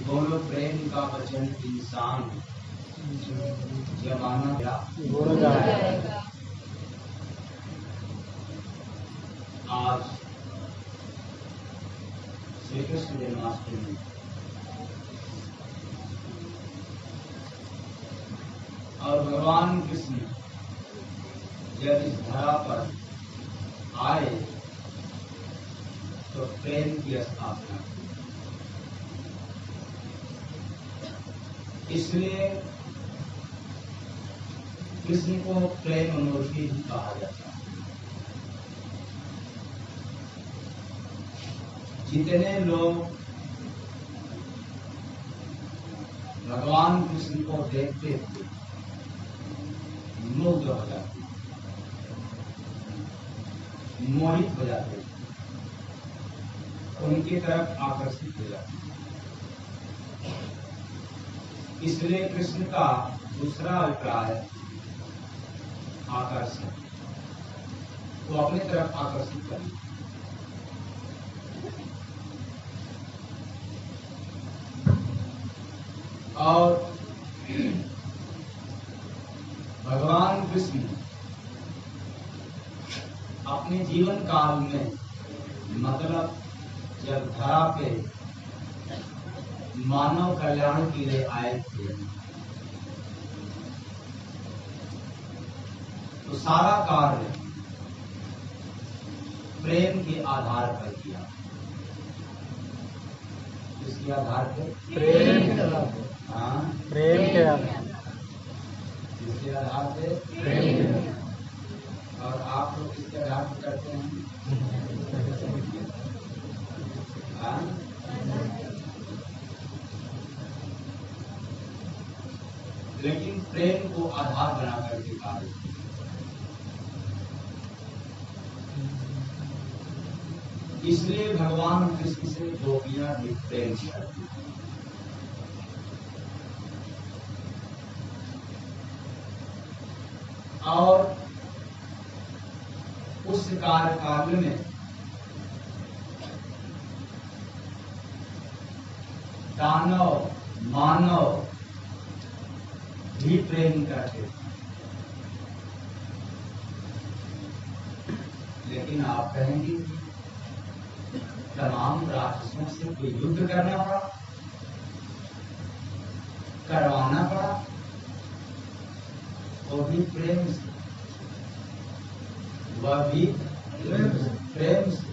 बोलो प्रेम का वचन इंसान जमाना क्या बोल जाएगा। आज श्री कृष्ण जन्माष्टमी और भगवान कृष्ण जब इस धरा पर आए तो प्रेम की स्थापना की। इसलिए कृष्ण को प्रेम मूर्ति भी कहा जाता है। जितने लोग भगवान कृष्ण को देखते थे मुग्ध हो जाते, मोहित हो जाते, उनकी तरफ आकर्षित हो जाते। इसलिए कृष्ण का दूसरा अभिप्राय आकर्षण, वो अपनी तरफ आकर्षित करें। और भगवान कृष्ण अपने जीवन काल में मतलब जब धरा पे मानव कल्याण के लिए आए थे तो सारा कार्य प्रेम के आधार पर किया। इसके आधार पे प्रेम के आधार पे। हाँ, प्रेम के आधार इसके आधार पे पे। और आप लोग किसके आधार पर करते हैं? हाँ? लेकिन प्रेम को आधार बना करके कार्य, इसलिए भगवान कृष्ण से गोपियां भी प्रेम करती। और उस कार्यकाल में दानव मानव भी प्रेम करते थे। लेकिन आप कहेंगे तमाम राक्षसों से कोई युद्ध करना पड़ा, करवाना पड़ा, वो भी प्रेम से, वह भी प्रेम से।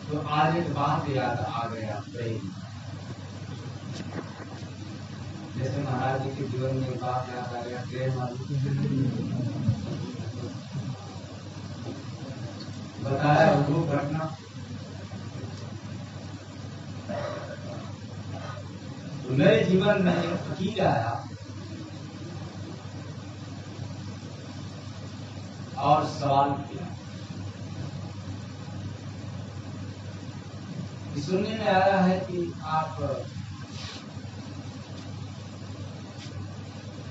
तो आज एक बात याद आ गया, प्रेम। जैसे महाराज जी के जीवन में एक बात याद आ गया, प्रेम वाली बताया वो घटना। तो मेरे जीवन में एक फकीर आया और सवाल किया। सुनने में आया है कि आप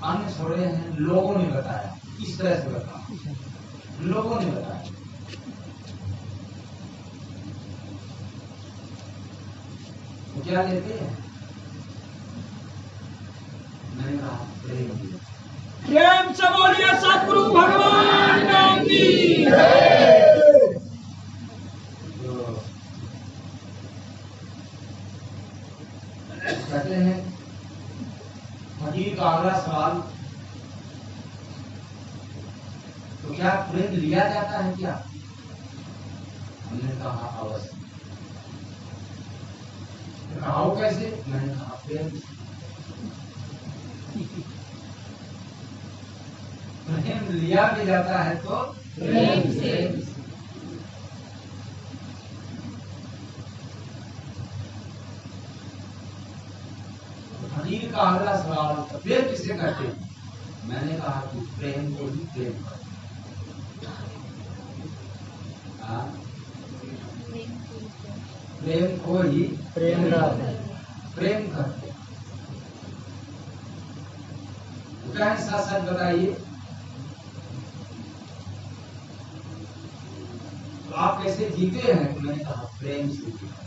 अन्न छोड़े हैं, लोगों ने बताया। इस तरह से बताया, लोगों ने बताया। तो क्या लेते हैं? मैंने कहा प्रेम। प्रेम से बोलिए सतगुरु भगवान राम की। कहते हैं फकीर का अगला सवाल, तो क्या प्रेम लिया जाता है क्या? हमने कहा अवश्य। कहा कैसे? मैंने कहा प्रेम। प्रेम लिया भी जाता है तो प्रेम से। फकीर का अगला सवाल, तो प्रेम किसे करते हैं? मैंने कहा कि प्रेम को ही प्रेम करते। प्रेम को ही प्रेम करते। प्रेम करते। क्या है? साथ साथ बताइए। आप कैसे जीते हैं? तो मैंने कहा प्रेम से जीते।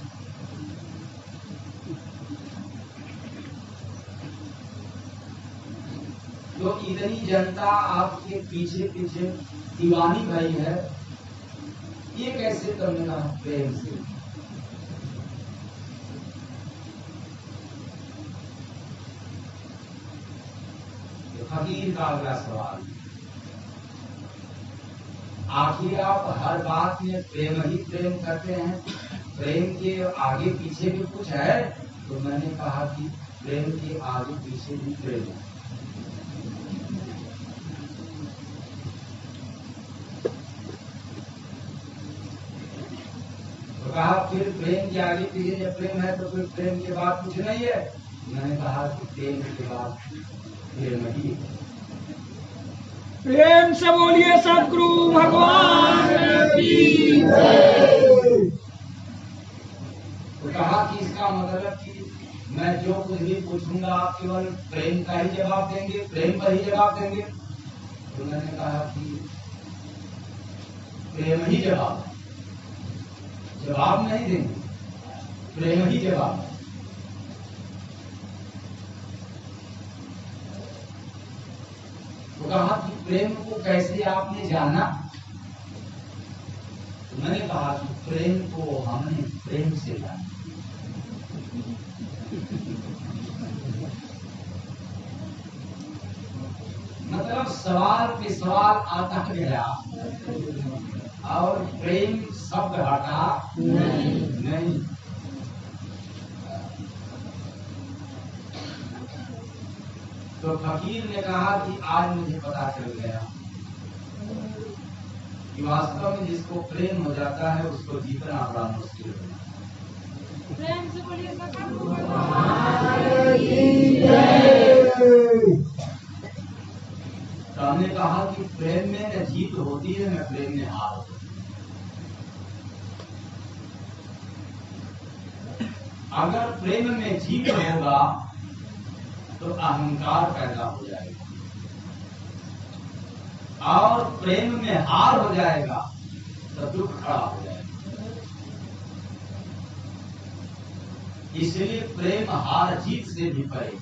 तो इतनी जनता आपके पीछे पीछे दीवानी भाई है, ये कैसे? तो मैंने कहा प्रेम से। फकीर का अगला सवाल, आखिर आप हर बात में प्रेम ही प्रेम करते हैं, प्रेम के आगे पीछे भी कुछ है? तो मैंने कहा कि प्रेम के आगे पीछे भी प्रेम है। तो कहा फिर प्रेम के आगे पीछे जब प्रेम है तो फिर प्रेम के बाद कुछ नहीं है? मैंने कहा कि प्रेम के बाद प्रेम ही है। प्रेम से बोलिए सदगुरु भगवान की जय। तो कहा कि इसका मतलब कि मैं जो कुछ भी पूछूंगा आप केवल प्रेम का ही जवाब देंगे, प्रेम पर ही जवाब देंगे? तो मैंने कहा कि प्रेम ही जवाब है, जवाब नहीं देंगे, प्रेम ही जवाब है। तो कहा कि प्रेम को कैसे आपने जाना? तो मैंने कहा कि प्रेम को हमने प्रेम से जाना। मतलब सवाल पे सवाल आता गया और प्रेम शब्द हटा नहीं। तो फकीर ने कहा कि आज मुझे पता चल गया कि वास्तव में जिसको प्रेम हो जाता है उसको जीतना बड़ा मुश्किल है। प्रेम से बोलिए तो हमने कहा कि प्रेम में न जीत होती है न प्रेम में हार होती है। अगर प्रेम में जीत होगा तो अहंकार पैदा हो जाएगा और प्रेम में हार हो जाएगा तो दुख खड़ा हो जाएगा। इसलिए प्रेम हार जीत से भी परे,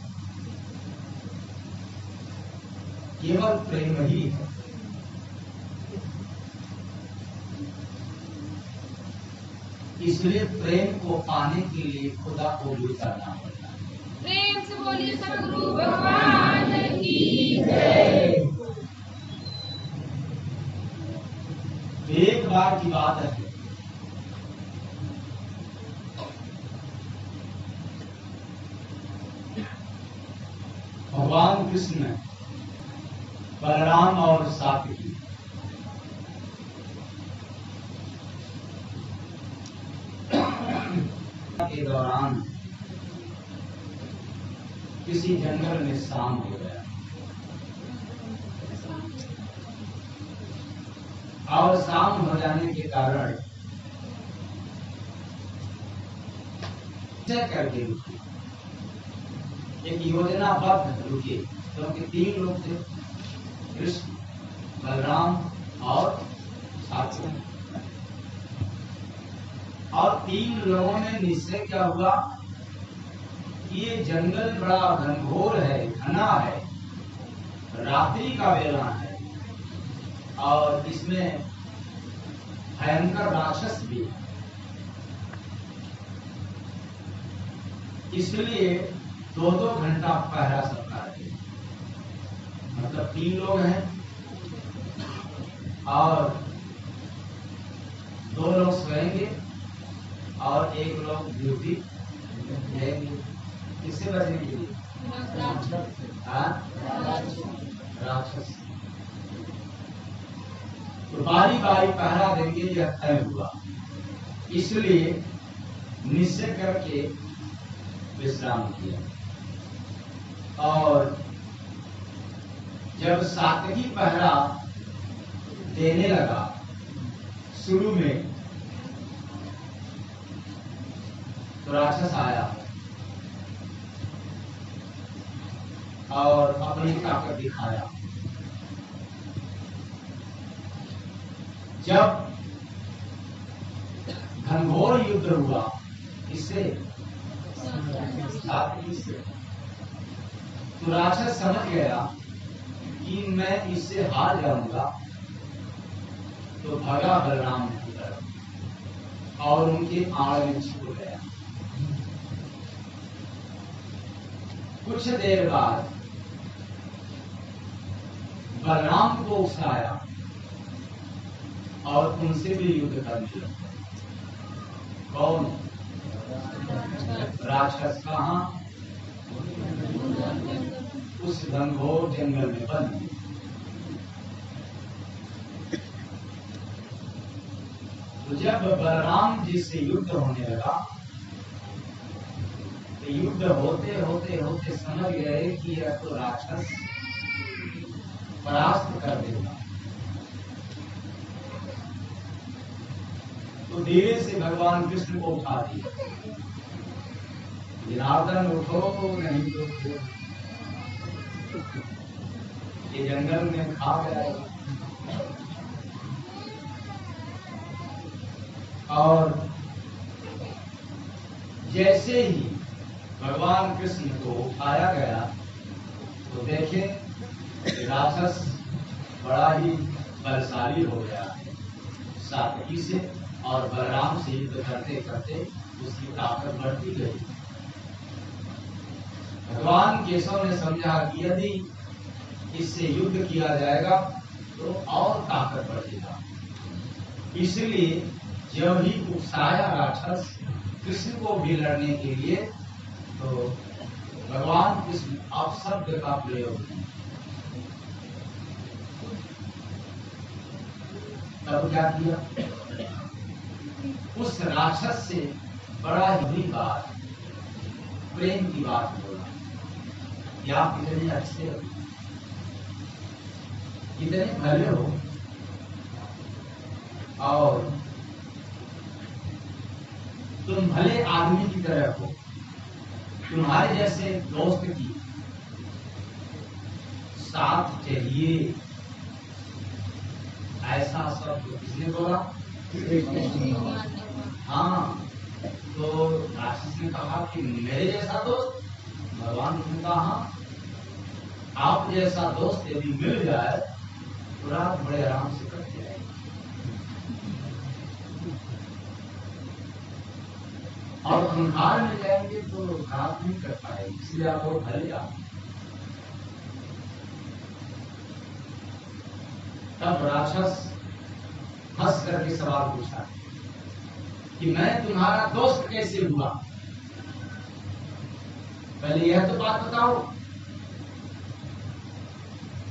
केवल प्रेम ही है। इसलिए प्रेम को पाने के लिए खुदा को भी करना पड़ता है। प्रेम से बोलिए सदगुरु भगवान की जय। एक बार की बात है, भगवान कृष्ण, बलराम और सात्विकी के दौरान किसी जंगल में शाम हो गया और शाम हो जाने के कारण करके रुके, एक योजनाबद्ध रुके, क्योंकि तीन लोग थे, कृष्ण, बलराम और सात्विकी। और तीन लोगों ने निश्चय क्या हुआ कि ये जंगल बड़ा घनघोर है, घना है, रात्रि का वेला है और इसमें भयंकर राक्षस भी है। इसलिए 2-2 घंटा पहरा सकता है। मतलब 3 लोग हैं और 2 लोग सोएंगे और 1 लोग ड्यूटी रहेंगे। किससे बचने के लिए? राक्षस। तो बारी बारी पहरा देंगे, यह तय हुआ। इसलिए निश्चय करके विश्राम किया और जब सात्विकी पहरा देने लगा शुरू में तो राक्षस आया और अपनी ताकत दिखाया। जब घनघोर युद्ध हुआ, इससे सात्विकी से। तो राक्षस समझ गया कि मैं इससे हार जाऊंगा, तो भगा बलराम की तरफ और उनके आड़ में छुप गया। कुछ देर बाद बलराम को उकसाया और उनसे भी युद्ध करने लगा। कौन? राक्षस। कहाँ? उस घनघोर जंगल में बंद। तो जब बलराम जी से युद्ध होने लगा, तो युद्ध होते होते होते समझ गए कि यह तो राक्षस परास्त कर देगा। तो धीरे से भगवान कृष्ण को उठा दिया। जनार्दन उठो, नहीं तो ये जंगल में खा गया। और जैसे ही भगवान कृष्ण को उठाया गया, तो देखे राक्षस बड़ा ही बलशाली हो गया सात्विकी से, और बलराम से युद्ध करते करते उसकी ताकत बढ़ती गई। भगवान केशव ने समझा कि यदि इससे युद्ध किया जाएगा तो और ताकत बढ़ेगा। इसलिए जब ही उकसाया राक्षस कृष्ण को भी लड़ने के लिए, तो भगवान कृष्ण अपशब्द का प्रयोग किया। तब क्या किया? उस राक्षस से बड़ा ही बात, प्रेम की बात बोला कि आप कितने अच्छे हो, कितने भले हो, और तुम भले आदमी की तरह हो। तुम्हारे जैसे दोस्त की साथ चाहिए, ऐसा शब्द किसने बोला? हाँ। तो राक्षस ने कहा कि मेरे जैसा दोस्त? भगवान ने कहा आप जैसा दोस्त यदि मिल जाए तो रात बड़े आराम से कट जाएगी। और अंधार में जाएंगे तो रात नहीं कर पाएगी, इसलिए आप वो भले आओ। तब राक्षस हंस करके सवाल पूछा कि मैं तुम्हारा दोस्त कैसे हुआ? पहले यह तो बात बताओ।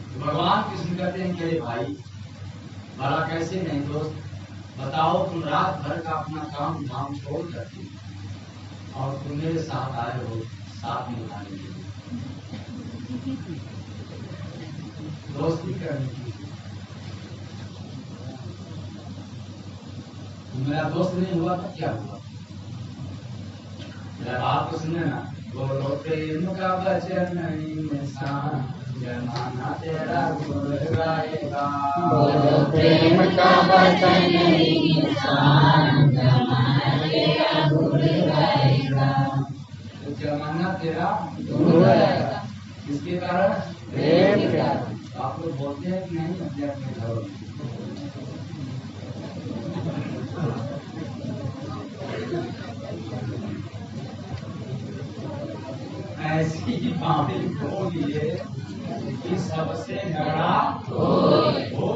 तो भगवान कृष्ण कहते हैं कि अरे भाई, भला कैसे नहीं दोस्त, बताओ। तुम रात भर का अपना काम धाम छोड़ करके और तुम मेरे साथ आए हो साथ में उठाने के लिए, दोस्ती करने के लिए। मेरा दोस्त नहीं हुआ तो क्या हुआ? मेरा बात तो सुने ना। बोलो प्रेम का वचन नहीं निशान, जमाना तेरा गुण गाएगा। बोलो प्रेम का वचन नहीं निशान, जमाना तेरा गुण गाएगा। तो जमाना तेरा गुण गाएगा। इसके कारण प्रेम के कारण। आप लोग बोलते हैं कि नहीं अपने अपने घरों में? ऐसी बातें बोलिए कि सबसे बड़ा हो।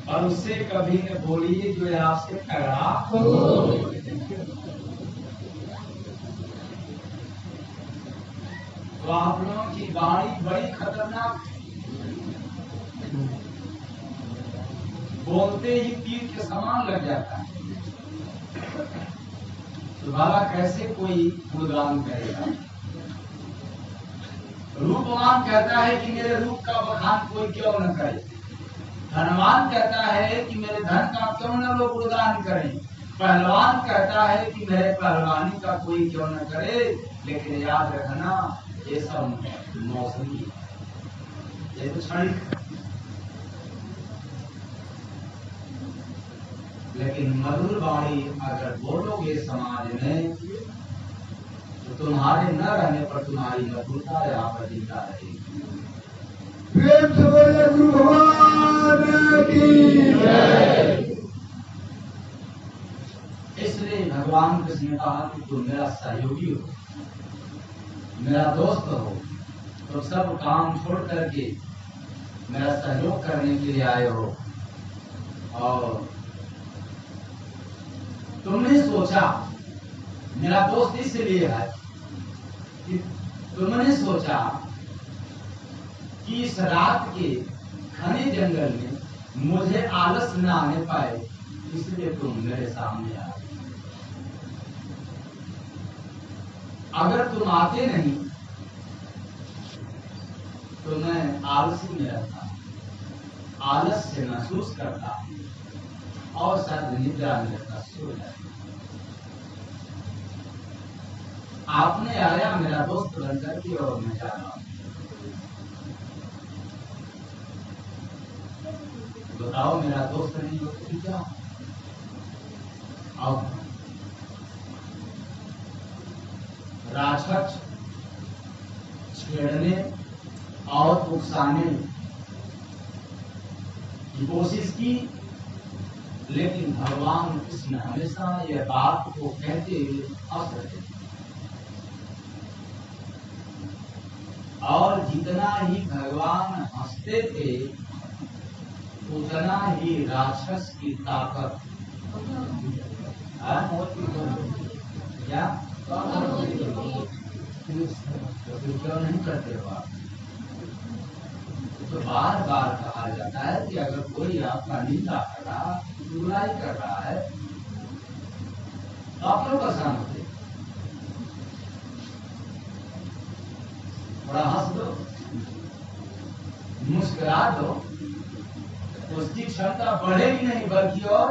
और उससे कभी न बोलिए जो आपसे टकरा हो। तो आप लोगों की वाणी बड़ी खतरनाक, बोलते ही तीर के समान लग जाता है। तुम्हारा कैसे कोई गुणगान करेगा? रूपवान कहता है कि मेरे रूप का बखान कोई क्यों न करे। धनवान कहता है कि मेरे धन का क्यों न लोग गुणगान करें। पहलवान कहता है कि मेरे पहलवानी का कोई क्यों न करे। लेकिन याद रखना, ये सब मौसमी है, ये तो क्षणिक। लेकिन मधुर वाणी अगर बोलोगे समाज में तो तुम्हारे न रहने पर तुम्हारी मधुरता यहाँ पर जिंदा रहेगी। प्रेम से बोले गुरु भगवान की जय। इसलिए भगवान कृष्ण ने कहा कि तुम मेरा सहयोगी हो, मेरा दोस्त हो, तो सब काम छोड़ करके मेरा सहयोग करने के लिए आए हो। और तुमने सोचा, मेरा दोस्त इसलिए है कि तुमने सोचा कि इस रात के घने जंगल में मुझे आलस न आने पाए, इसलिए तुम मेरे सामने आए। अगर तुम आते नहीं तो मैं आलसी में रहता, आलस से महसूस करता और शायद निद्रा में रहता, सो जाता। आपने आया मेरा दोस्त बनकर के और मैं जा रहा हूं। बताओ मेरा दोस्त नहीं हो तो क्या? अब राक्षस छेड़ने और उकसाने की कोशिश की, लेकिन भगवान कृष्ण हमेशा यह बात को कहते हुए हंस रहे थे। और जितना ही भगवान हंसते थे उतना ही राक्षस की ताकत क्या क्यों नहीं करते हो आप? तो बार बार कहा जाता है कि अगर कोई आपका निंदा कर रहा, बुराई कर रहा है तो आप लोग परेशान होते, थोड़ा हंस दो, मुस्कुरा दो, तो उसकी क्षमता बढ़ेगी नहीं बल्कि और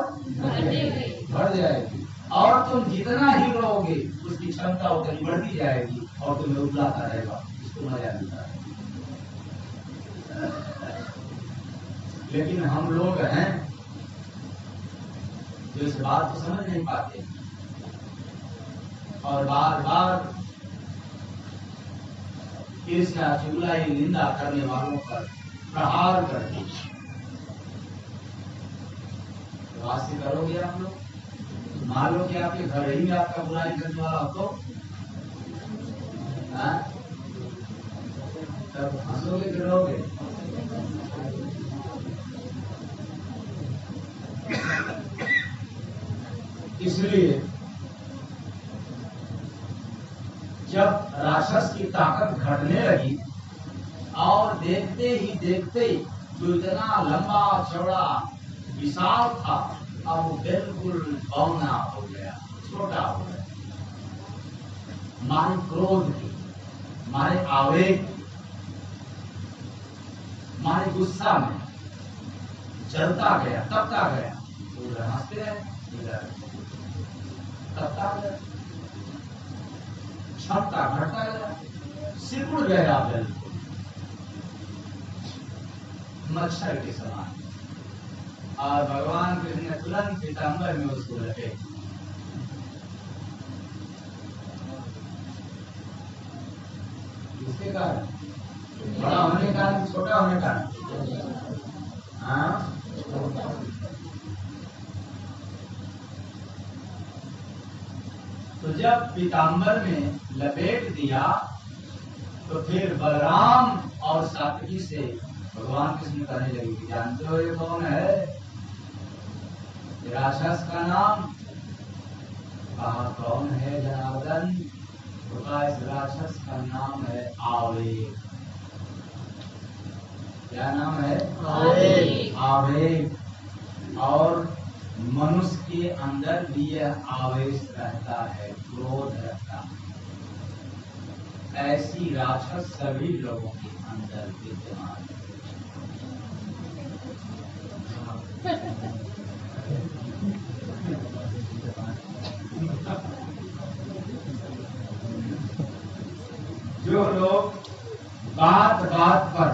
बढ़ जाएगी। और तुम जितना ही रहोगे उसकी क्षमता उतनी बढ़ती जाएगी और तुम्हें उबलाता रहेगा, इसको मजा मिलता है। लेकिन हम लोग हैं जो इस बात को समझ नहीं पाते और बार बार ईर्ष्या, चुगलाई, निंदा करने वालों पर प्रहार करते हैं। तो आज से करोगे आप लोग? मान लो कि आपके घर ही में आपका बुराई करने वाला हो तो तब हंसोगे कि रोगे? इसलिए जब राक्षस की ताकत घटने लगी और देखते ही देखते जो इतना लंबा चौड़ा विशाल था अब वो बिल्कुल बौना हो गया, छोटा हो गया। हमारे क्रोध की, हमारे आवेग, हमारे गुस्सा में जलता गया, तपता गया। उधर हंसते हैं, इधर तपता गया, क्षमता घटता गया, सिकुड़ गया बिल्कुल मच्छर के समान। और भगवान कृष्ण ने तुरंत पीताम्बर में उसको लपेट। किसके कारण? बड़ा होने का, छोटा होने का? हाँ, तो जब पीताम्बर में लपेट दिया तो फिर बलराम और सात्विकी से भगवान कृष्ण कहने लगे कि जानते हो ये कौन है? राक्षस का नाम? कहा कौन है जनार्दन? तो कहा इस राक्षस का नाम है आवेग। क्या नाम है? आवेग। आवेग। और मनुष्य के अंदर भी यह आवेश रहता है, क्रोध रहता है। ऐसी राक्षस सभी लोगों के अंदर विद्यमान है। जो लोग बात बात पर